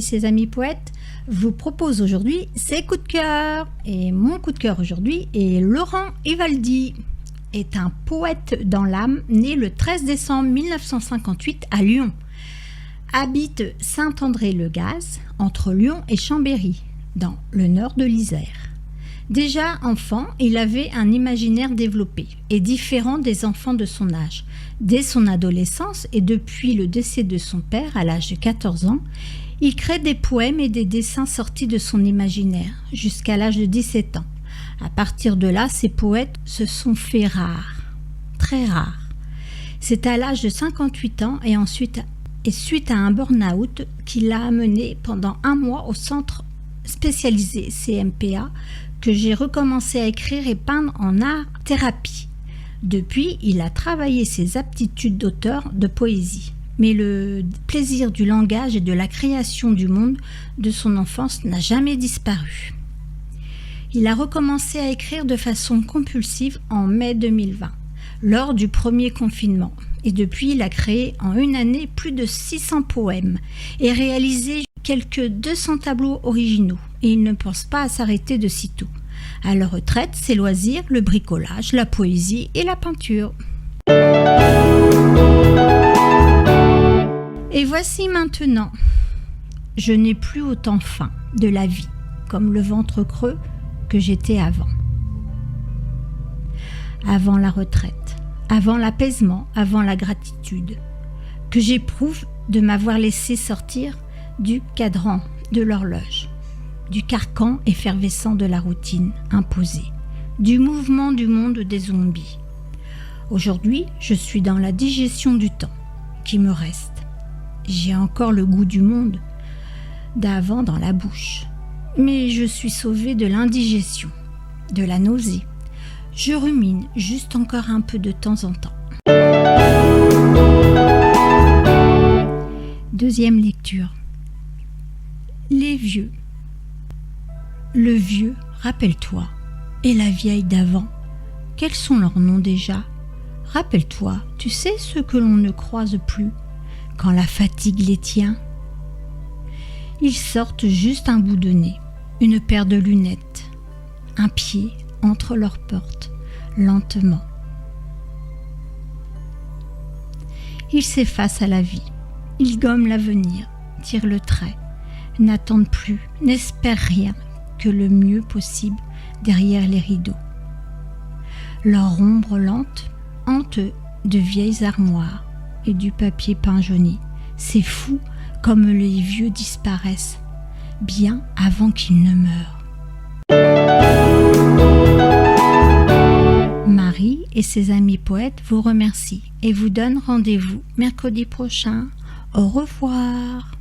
ses amis poètes vous propose aujourd'hui ses coups de cœur. Et mon coup de cœur aujourd'hui est Laurent Evaldi. Est un poète dans l'âme, né le 13 décembre 1958 à Lyon. Habite Saint-André-le-Gaz, entre Lyon et Chambéry, dans le nord de l'Isère. Déjà enfant, il avait un imaginaire développé et différent des enfants de son âge. Dès son adolescence et depuis le décès de son père à l'âge de 14 ans, il crée des poèmes et des dessins sortis de son imaginaire jusqu'à l'âge de 17 ans. À partir de là, ces poètes se sont fait rares, très rares. C'est à l'âge de 58 ans et suite à un burn-out qui l'a amené pendant 1 mois au centre spécialisé CMPA que j'ai recommencé à écrire et peindre en art-thérapie. Depuis, il a travaillé ses aptitudes d'auteur de poésie. Mais le plaisir du langage et de la création du monde de son enfance n'a jamais disparu. Il a recommencé à écrire de façon compulsive en mai 2020, lors du premier confinement. Et depuis, il a créé en 1 année plus de 600 poèmes et réalisé quelques 200 tableaux originaux. Et il ne pense pas à s'arrêter de sitôt. À la retraite, ses loisirs, le bricolage, la poésie et la peinture. Et voici maintenant, je n'ai plus autant faim de la vie, comme le ventre creux que j'étais avant. Avant la retraite, avant l'apaisement, avant la gratitude, que j'éprouve de m'avoir laissé sortir du cadran de l'horloge, du carcan effervescent de la routine imposée, du mouvement du monde des zombies. Aujourd'hui, je suis dans la digestion du temps qui me reste. J'ai encore le goût du monde d'avant dans la bouche. Mais je suis sauvée de l'indigestion, de la nausée. Je rumine juste encore un peu de temps en temps. Deuxième lecture. Les vieux. Le vieux, rappelle-toi, et la vieille d'avant. Quels sont leurs noms déjà? Rappelle-toi, tu sais ceux que l'on ne croise plus, quand la fatigue les tient. Ils sortent juste un bout de nez, une paire de lunettes, un pied entre leurs portes, lentement. Ils s'effacent à la vie, ils gomment l'avenir, tirent le trait, n'attendent plus, n'espèrent rien que le mieux possible derrière les rideaux. Leur ombre lente hante de vieilles armoires et du papier peint jauni. C'est fou comme les vieux disparaissent, bien avant qu'ils ne meurent. Marie et ses amis poètes vous remercient et vous donnent rendez-vous mercredi prochain. Au revoir.